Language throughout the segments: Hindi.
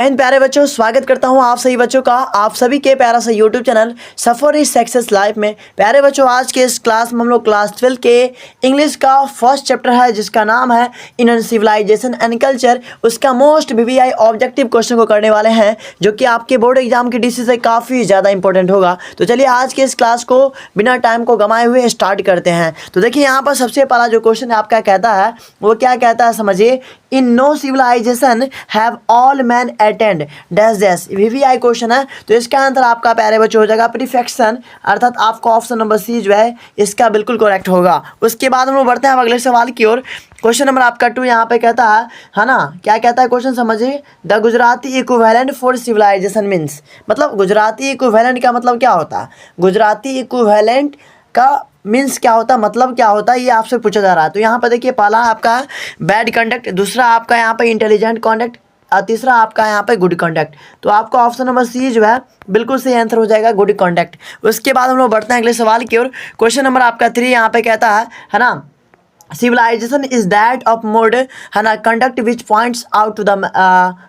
एंड प्यारे बच्चों, स्वागत करता हूं आप सभी बच्चों का आप सभी के प्यारा सा YouTube channel suffer is success life में। प्यारे बच्चों, आज के इस क्लास में हम लोग क्लास 12 के इंग्लिश का फर्स्ट चैप्टर है जिसका नाम है इंडियन सिविलाइजेशन एंड कल्चर। उसका मोस्ट वीवीआई ऑब्जेक्टिव क्वेश्चन को करने वाले हैं जो कि आपके बोर्ड एग्जाम की डीसी से काफ़ी ज़्यादा इंपॉर्टेंट होगा। तो चलिए आज के इस क्लास को बिना टाइम को गंवाए हुए स्टार्ट करते हैं। तो देखिए यहाँ पर सबसे पहला जो क्वेश्चन आपका कहता है वो क्या कहता है, समझिए। In no civilization have all man attend dash dash. VVI question है, तो इसका आंसर आपका प्यारे बच्चों हो जाएगा प्रीफेक्शन, अर्थात आपका ऑप्शन नंबर सी जो है इसका बिल्कुल करेक्ट होगा। उसके बाद हम लोग बढ़ते हैं अगले सवाल की ओर। क्वेश्चन नंबर आपका 2 यहाँ पे कहता है ना, क्या कहता है क्वेश्चन समझिए। The Gujarati equivalent for civilization means, मतलब गुजराती इक्विवेलेंट का मतलब क्या होता है, गुजराती इक्विवेलेंट का मीन्स क्या होता है, मतलब क्या होता है, ये आपसे पूछा जा रहा है। तो यहाँ पर देखिए, पहला आपका बैड कंडक्ट, दूसरा आपका यहाँ पे इंटेलिजेंट कंडक्ट और तीसरा आपका यहाँ पे गुड कंडक्ट। तो आपका ऑप्शन नंबर सी जो है बिल्कुल सही आंसर हो जाएगा, गुड कंडक्ट। उसके बाद हम लोग बढ़ते हैं अगले सवाल की ओर। क्वेश्चन नंबर आपका 3 यहाँ पे कहता है ना, civilization is that of mode है ना conduct which points out to the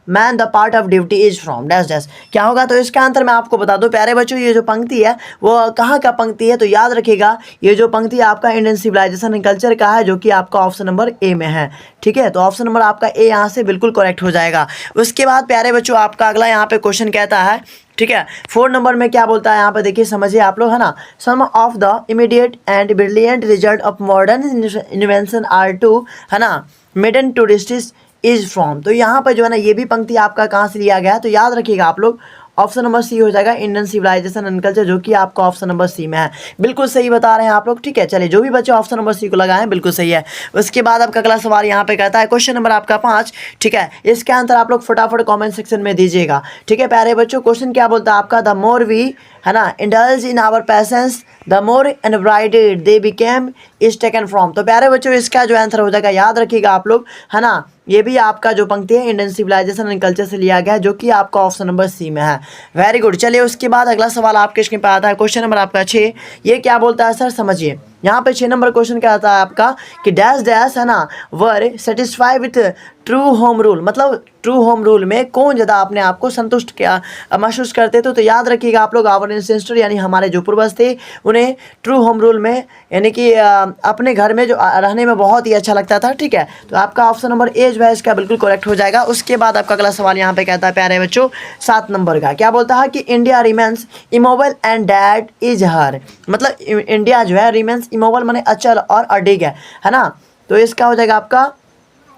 man the part of duty is from dash dash. क्या होगा, तो इसका आंसर मैं आपको बता दूं प्यारे बच्चों, ये जो पंक्ति है वो कहाँ का पंक्ति है, तो याद रखिएगा ये जो पंक्ति आपका इंडियन सिविलाइजेशन एंड कल्चर का है जो कि आपका ऑप्शन नंबर ए में है। ठीक है, तो ऑप्शन नंबर आपका ए यहाँ से बिल्कुल करेक्ट हो जाएगा। उसके बाद प्यारे बच्चों आपका अगला यहाँ पे क्वेश्चन कहता है, ठीक है, 4 नंबर में क्या बोलता है यहाँ पे देखिए समझिए आप लोग, है ना। Some of the immediate and brilliant result of modern invention are two, है ना, मेडन टूरिस्टिस इज फ्रॉम। तो यहाँ पर जो है ना ये भी पंक्ति आपका कहाँ से लिया गया है, तो याद रखिएगा आप लोग ऑप्शन नंबर सी हो जाएगा इंडियन सिविलाइजेशन एंड कल्चर, जो कि आपका ऑप्शन नंबर सी में है। बिल्कुल सही बता रहे हैं आप लोग। ठीक है, चलिए जो भी बच्चे ऑप्शन नंबर सी को लगाएं बिल्कुल सही है। उसके बाद आपका अगला सवाल यहाँ पे कहता है क्वेश्चन नंबर आपका 5। ठीक है, इसका आंसर आप लोग फटाफट कमेंट सेक्शन में दीजिएगा। ठीक है प्यारे बच्चों, क्वेश्चन क्या बोलता है आपका, द मोर वी, है ना, indulge in our passions the more unbridled they became is taken from. तो प्यारे बच्चों इसका जो आंसर हो जाएगा, याद रखिएगा आप लोग, है ना, ये भी आपका जो पंक्ति है इंडियन सिविलाइजेशन एंड कल्चर से लिया गया है जो कि आपका ऑप्शन नंबर सी में है। Very good. चलिए उसके बाद अगला सवाल आपके स्क्रीन पर आता है क्वेश्चन नंबर आपका 6। ये क्या बोलता है सर, समझिए। यहाँ पे 6 नंबर क्वेश्चन क्या आता है आपका कि डैश डैश, है ना, were satisfy with true home rule. मतलब ट्रू होम रूल में कौन ज़्यादा अपने आप को संतुष्ट क्या महसूस करते थे। तो याद रखिएगा आप लोग आवर एंसेस्टर यानी हमारे जो पूर्वज थे उन्हें ट्रू होम रूल में यानी कि अपने घर में जो रहने में बहुत ही अच्छा लगता था। ठीक है, तो आपका ऑप्शन नंबर ए जो है इसका बिल्कुल करेक्ट हो जाएगा। उसके बाद आपका अगला सवाल यहाँ पे कहता है प्यारे बच्चों 7 नंबर का, क्या बोलता है कि India remains immobile and that is her. मतलब इंडिया जो है रिमेन्स इमोबल माने अचल और अडिग है ना, तो इसका हो जाएगा आपका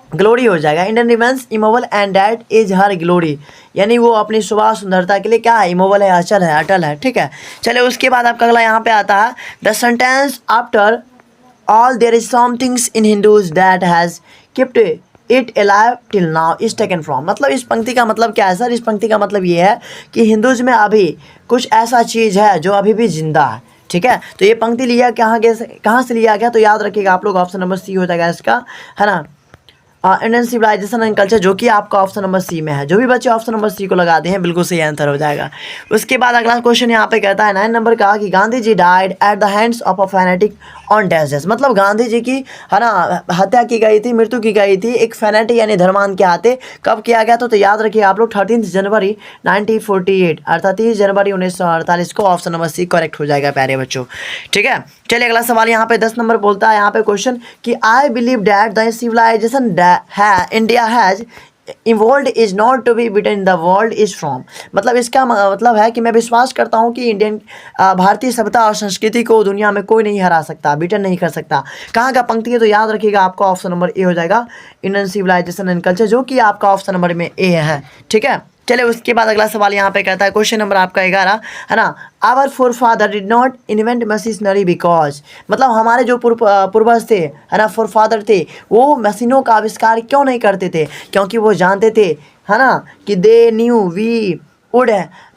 ग्लोरी हो जाएगा। Indian remains immobile and that is her glory, यानी वो अपनी सुबह सुंदरता के लिए क्या है, इमोबल है, अचल है, अटल है। ठीक है, चलिए उसके बाद आपका अगला यहाँ पे आता है the sentence after all there is somethings in Hindus that has kept it alive till now is taken from. मतलब इस पंक्ति का मतलब क्या है सर, इस पंक्ति का मतलब ये है कि हिंदूज में अभी कुछ ऐसा चीज़ है जो अभी भी जिंदा है। ठीक है, तो ये पंक्ति लिया कहाँ से लिया गया, तो याद रखिएगा आप लोग ऑप्शन नंबर सी हो जाएगा इसका, है ना, इंडियन सिविलाइजेशन एंड कल्चर, जो कि आपका ऑप्शन नंबर सी में है। जो भी बच्चे ऑप्शन नंबर सी को लगाते हैं बिल्कुल सही आंसर हो जाएगा। उसके बाद अगला क्वेश्चन यहाँ पे कहता है 9 नंबर का कि Gandhi ji died at the hands of a fanatic on dash dash. मतलब गांधी जी की, है ना, हत्या की गई थी, मृत्यु की गई थी एक फैनेटिक यानी धर्मांध के हाथे। कब किया गया था, तो याद रखिए आप लोग 13 जनवरी 1948 अर्थात 30 जनवरी 1948 को ऑप्शन नंबर सी करेक्ट हो जाएगा प्यारे बच्चों। ठीक है, चलिए अगला सवाल यहाँ पे 10 नंबर बोलता है यहाँ पे क्वेश्चन कि I believe that the civilization India has evolved is not to be beaten the world is from. मतलब इसका मतलब है कि मैं विश्वास करता हूँ कि इंडियन भारतीय सभ्यता और संस्कृति को दुनिया में कोई नहीं हरा सकता, बिटन नहीं कर सकता। कहाँ का पंक्ति है, तो याद रखिएगा आपका ऑप्शन नंबर ए हो जाएगा इंडियन सिविलाइजेशन एंड कल्चर, जो कि आपका ऑप्शन नंबर में ए है। ठीक है, चलिए उसके बाद अगला सवाल यहाँ पे कहता है क्वेश्चन नंबर आपका 11, है ना, our forefather did not invent machinery because. मतलब हमारे जो पूर्वज थे, है ना, फोरफादर थे, वो मशीनों का आविष्कार क्यों नहीं करते थे, क्योंकि वो जानते थे, है ना, कि they knew we would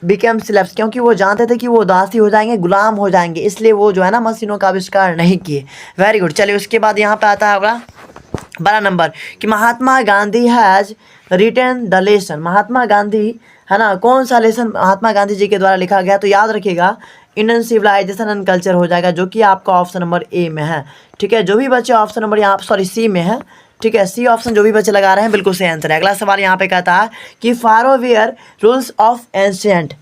become slaves, क्योंकि वो जानते थे कि वो दासी हो जाएंगे, गुलाम हो जाएंगे, इसलिए वो जो है ना मशीनों का आविष्कार नहीं किए। Very good. चलिए उसके बाद यहाँ पे आता है अगला 12 नंबर कि Mahatma Gandhi has written the lesson. Mahatma Gandhi, है ना, कौन सा लेसन महात्मा गांधी जी के द्वारा लिखा गया, तो याद रखिएगा इंडियन सिविलाइजेशन एंड कल्चर हो जाएगा, जो कि आपका ऑप्शन नंबर ए में है। ठीक है, जो भी बच्चे ऑप्शन नंबर यहाँ सॉरी सी में है, ठीक है, सी ऑप्शन जो भी बच्चे लगा रहे हैं बिल्कुल सही आंसर है। अगला सवाल यहाँ पे कहता है कि फारोवेयर रूल्स ऑफ एंशिएंट,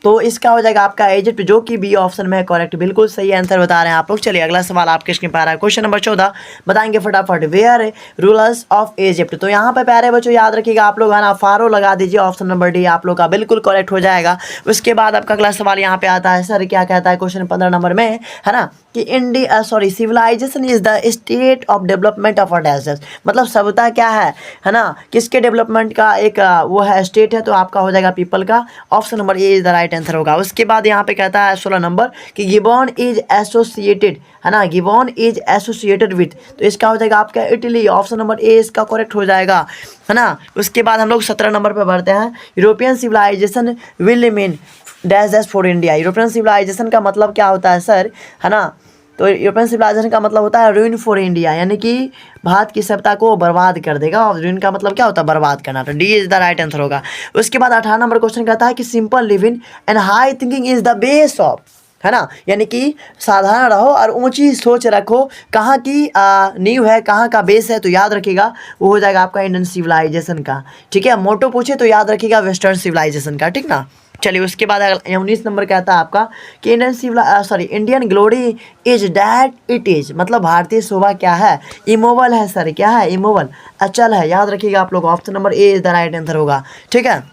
तो इसका हो जाएगा आपका इजिप्ट, जो कि बी ऑप्शन में है करेक्ट, बिल्कुल सही आंसर बता रहे हैं आप लोग। चलिए अगला सवाल आपके स्क्रीन पर आ रहा है, क्वेश्चन नंबर 14 बताएंगे फटाफट। वेयर रूलर्स ऑफ इजिप्ट, तो यहाँ पे प्यारे बच्चों याद रखिएगा आप लोग है ना, फारो लगा दीजिए, ऑप्शन नंबर डी आप लोग का बिल्कुल करेक्ट हो जाएगा। उसके बाद आपका अगला सवाल यहाँ पे आता है, सर क्या कहता है क्वेश्चन 15 नंबर में है ना, कि India civilization is the state of development of a dashes, मतलब सभ्यता क्या है ना, किसके डेवलपमेंट का एक वो है स्टेट है, तो आपका हो जाएगा पीपल का, option number A is the right answer होगा। उसके बाद यहाँ पे कहता है 16 नंबर कि गिबॉन इज एसोसिएटेड है ना, गिबॉन इज एसोसिएटेड विथ, तो इसका हो जाएगा आपका इटली, ऑप्शन नंबर ए इसका करेक्ट हो जाएगा है ना। उसके बाद हम लोग 17 नंबर पे बढ़ते हैं, European civilization will mean dash dash for India, European civilization का मतलब क्या होता है सर है ना, तो यूरोपियन सिविलाइजेशन का मतलब होता है रूइन फॉर इंडिया, यानी कि भारत की सभ्यता को बर्बाद कर देगा, और रूइन का मतलब क्या होता है, बर्बाद करना, तो D is the right answer होगा। उसके बाद 18 नंबर क्वेश्चन कहता है कि simple living and high thinking is the base of, है ना, यानी कि साधारण रहो और ऊंची सोच रखो, कहाँ की नींव है, कहाँ का बेस है, तो याद रखिएगा वो हो जाएगा आपका इंडियन सिविलाइजेशन का, ठीक है। मोटो पूछे तो याद रखिएगा वेस्टर्न सिविलाइजेशन का, ठीक ना। चलिए उसके बाद 19 नंबर कहता है आपका कि Indian glory is that it is, मतलब भारतीय शोभा क्या है, इमोवल है सर, क्या है, इमोवल, अचल है, याद रखिएगा आप लोग, option number A is the right answer होगा, ठीक है।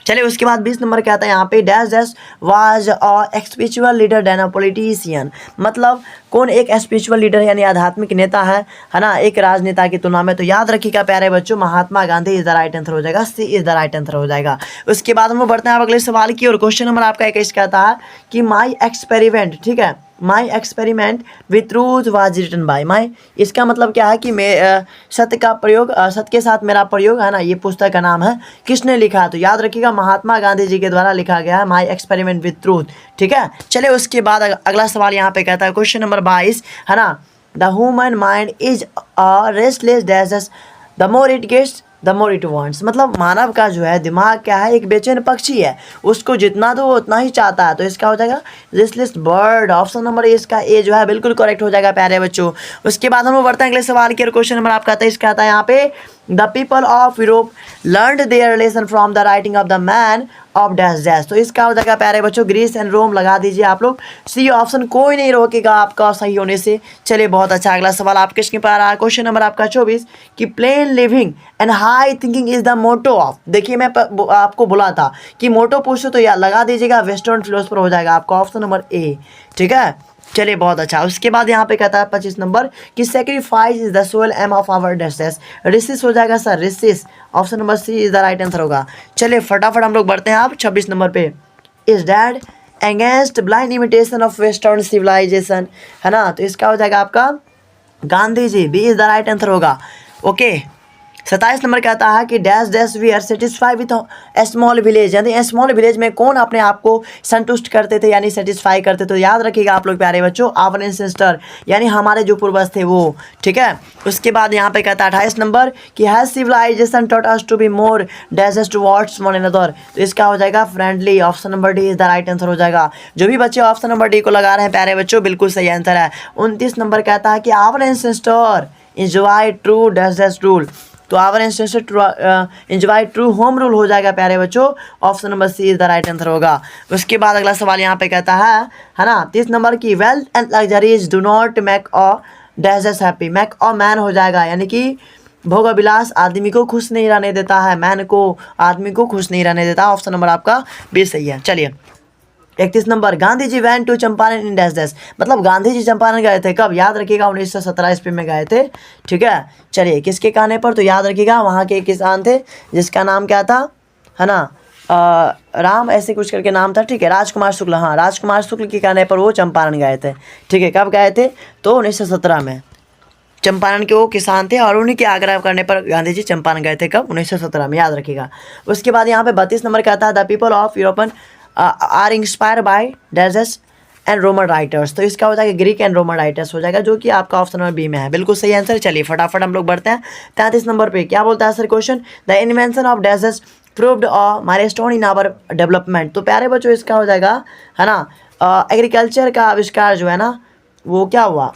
चलिए उसके बाद 20 नंबर कहता है यहाँ पे dash dash was a spiritual leader then a politician, मतलब कौन एक स्पिरिचुअल लीडर यानी आध्यात्मिक नेता है ना, एक राजनेता की तुलना में, तो याद रखिएगा प्यारे बच्चों Mahatma Gandhi is the right answer हो जाएगा, C is the right answer हो जाएगा। उसके बाद हम लोग बढ़ते हैं अगले सवाल की, और क्वेश्चन नंबर आपका 21 कहता है कि माई एक्सपेरिमेंट, ठीक है, my experiment with truth was written by my, इसका मतलब क्या है कि मैं सत्य का प्रयोग, सत्य के साथ मेरा प्रयोग है ना, ये पुस्तक का नाम है, किसने लिखा है, तो याद रखिएगा महात्मा गांधी जी के द्वारा लिखा गया है माई एक्सपेरिमेंट विथ ट्रूथ, ठीक है। चलिए उसके बाद अगला सवाल यहाँ पे कहता है क्वेश्चन नंबर 22 है ना, the human mind is a restless dash, the more it gets the more it wants, मतलब मानव का जो है दिमाग क्या है, एक बेचैन पक्षी है, उसको जितना दो उतना ही चाहता है, तो इसका हो जाएगा restless bird, option number A इसका ए जो है बिल्कुल करेक्ट हो जाएगा प्यारे बच्चों। उसके बाद हम लोग बढ़ते हैं अगले सवाल की, क्वेश्चन नंबर आपका 23 का आता है यहाँ पे, the people of Europe learned there relation from the writing of the man of dash dash, तो इसका हो जाएगा प्यारे बच्चों ग्रीस एंड रोम लगा दीजिए आप लोग, सी ऑप्शन कोई नहीं रोकेगा आपका सही होने से। चलिए बहुत अच्छा, अगला सवाल आपके स्क्रीन पर आ रहा है, क्वेश्चन नंबर आपका 24 कि plain living and high thinking is the motto of, देखिए मैं आपको बोला था कि मोटो पूछो तो यार लगा दीजिएगा वेस्टर्न फिलोसफर हो जाएगा आपका, ऑप्शन नंबर ए, ठीक है। चलिए बहुत अच्छा, उसके बाद यहाँ पे कहता है 25 नंबर कि sacrifice is the sole aim of our dashes, rishis हो जाएगा sir, rishis, option number C is the right answer होगा। चलिए फटाफट हम लोग बढ़ते हैं आप 26 नंबर पे, is dead against blind imitation of western civilization, है ना, तो इसका हो जाएगा आपका Gandhi ji, B is the right answer होगा, ओके। 27 नंबर कहता है कि dash dash we are satisfy with small village, यानी स्मॉल विलेज में कौन अपने आप को संतुष्ट करते थे यानी सेटिस्फाई करते, तो याद रखिएगा आप लोग प्यारे बच्चों आवर एंसेस्टर, यानी हमारे जो पूर्वज थे वो, ठीक है। उसके बाद यहाँ पे कहता है 28 नंबर कि has civilization taught us to be more dash towards one another, तो इसका हो जाएगा friendly, option number D is the right answer हो जाएगा। जो भी बच्चे ऑप्शन नंबर डी को लगा रहे हैं प्यारे बच्चों बिल्कुल सही आंसर है। 29 नंबर कहता है कि our ancestor enjoy true dash dash rule, तो our ancestor enjoy true home rule हो जाएगा प्यारे बच्चों, option number C is the right answer होगा। उसके बाद अगला सवाल यहाँ पे कहता है ना 30 नंबर की wealth and luxuries do not make a dash dash happy, make a man हो जाएगा, यानी कि भोग विलास आदमी को खुश नहीं रहने देता है, मैन को आदमी को खुश नहीं रहने देता, ऑप्शन नंबर आपका बी सही है। चलिए 31 number Gandhi ji went to Champaran in dash dash, मतलब गांधी जी चंपारण गए थे कब, याद रखिएगा 1917 ईस्वी में गए थे, ठीक है। चलिए किसके कहने पर, तो याद रखिएगा वहाँ के किसान थे जिसका नाम क्या था, है ना, राम ऐसे कुछ करके नाम था, ठीक है, राजकुमार शुक्ल, हाँ राजकुमार शुक्ल के कहने पर वो चंपारण गए थे, ठीक है। कब गए थे, तो 1917 में, चंपारण के वो किसान थे और उन्हीं के आग्रह करने पर गांधी जी चंपारण गए थे कब, 1917 में, याद रखिएगा। उसके बाद यहाँ पे 32 नंबर कहता है the people of European are inspire by dash and Roman writers, तो इसका हो जाएगा ग्रीक एंड रोमन राइटर्स हो जाएगा, जो कि आपका ऑप्शन नंबर बी में है, बिल्कुल सही आंसर। चलिए फटाफट हम लोग बढ़ते हैं 33 नंबर पे, क्या बोलता है sir question, the invention of dash proved a milestone in our development, तो प्यारे बच्चों इसका हो जाएगा है ना, एग्रीकल्चर का आविष्कार जो है ना वो क्या हुआ,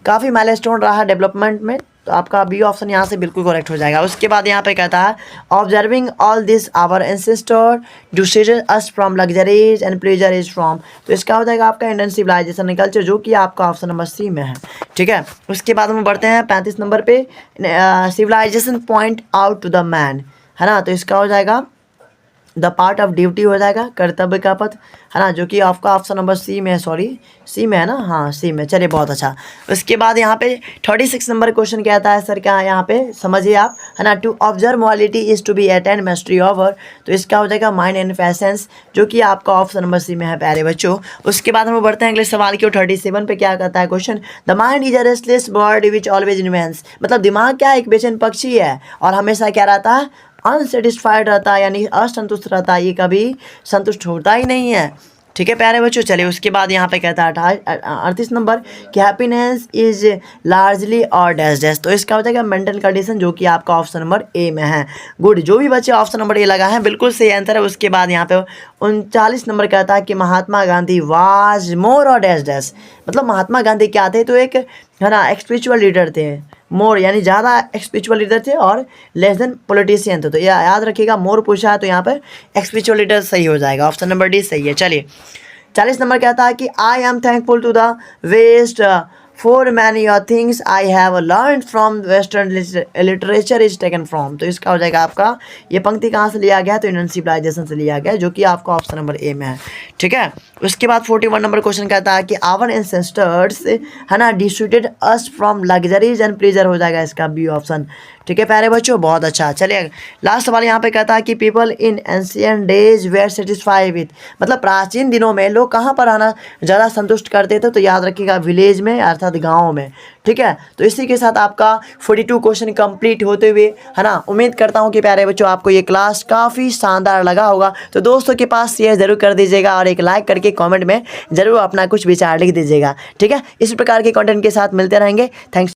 काफ़ी माइलस्टोन रहा डेवलपमेंट में, तो आपका बी ऑप्शन यहाँ से बिल्कुल करेक्ट हो जाएगा। उसके बाद यहाँ पे कहता है observing all this our ancestor decided us from luxuries and pleasure is from, तो इसका हो जाएगा आपका इंडियन सिविलाइजेशन कल्चर, जो कि आपका ऑप्शन नंबर सी में है। ठीक है, उसके बाद हम बढ़ते हैं 35 नंबर पे, civilization point out to the man, है ना, तो इसका हो जाएगा द पार्ट ऑफ ड्यूटी हो जाएगा, कर्तव्य का पथ, है ना, जो कि आपका ऑप्शन नंबर सी में है, सॉरी सी में है ना, हाँ सी में। चलिए बहुत अच्छा। उसके बाद यहाँ पे 36 नंबर क्वेश्चन कहता है सर क्या है यहाँ पे समझिए आप, है ना, to observe morality is to be attend mastery over, तो इसका हो जाएगा माइंड एंड फैशंस, जो कि आपका ऑप्शन नंबर सी में है प्यारे बच्चों। उसके बाद हम बढ़ते हैं अगले सवाल की ओर। 37 पे क्या कहता है question, the mind is a restless bird which always invents, मतलब दिमाग क्या एक बेचैन पक्षी है और हमेशा क्या रहता है, अनसेटिस्फाइड रहता है, यानी असंतुष्ट रहता है, ये कभी संतुष्ट होता ही नहीं है। ठीक है प्यारे बच्चों। चलिए उसके बाद यहाँ पे कहता है 38 नंबर कि हैप्पीनेस इज लार्जली और डैश डैश, तो इसका हो जाएगा मेंटल कंडीशन, जो कि आपका ऑप्शन नंबर ए में है। गुड, जो भी बच्चे ऑप्शन नंबर ए लगा है बिल्कुल सही आंसर है। उसके बाद यहाँ पे 39 नंबर कहता है कि महात्मा गांधी वाज मोर और डैश डैश, मतलब महात्मा गांधी क्या थे, तो एक है ना स्पिरिचुअल लीडर थे, मोर यानी ज़्यादा स्पिरिचुअल लीडर थे और लेस देन पॉलिटिशियन थे, तो यह याद रखिएगा, मोर पूछा है तो यहाँ पर स्पिरिचुअल लीडर सही हो जाएगा, ऑप्शन नंबर डी सही है। चलिए 40 नंबर कहता है कि I am thankful to the west for many of things I have learn from western literature is taken from, तो इसका हो जाएगा आपका, ये पंक्ति कहाँ से लिया गया, तो इंडियन सिविलाइजेशन से लिया गया, जो कि आपका ऑप्शन नंबर ए में है। ठीक है, उसके बाद 41 नंबर क्वेश्चन कहता है कि आवर एंसेस्टर्स, है ना, distributed us from luxuries and pleasure, हो जाएगा इसका बी ऑप्शन। ठीक है प्यारे बच्चों, बहुत अच्छा। चलिए लास्ट सवाल यहाँ पे कहता है कि people in ancient days were satisfied with, मतलब प्राचीन दिनों में लोग कहाँ पर आना ज़्यादा संतुष्ट करते थे, तो याद रखिएगा विलेज में अर्थात गाँव में। ठीक है, तो इसी के साथ आपका 42 क्वेश्चन कंप्लीट होते हुए, है ना, उम्मीद करता हूँ कि प्यारे बच्चों आपको ये क्लास काफ़ी शानदार लगा होगा, तो दोस्तों के पास शेयर जरूर कर दीजिएगा और एक लाइक करके कमेंट में जरूर अपना कुछ विचार लिख दीजिएगा। ठीक है, इस प्रकार के कंटेंट के साथ मिलते रहेंगे। थैंक्स।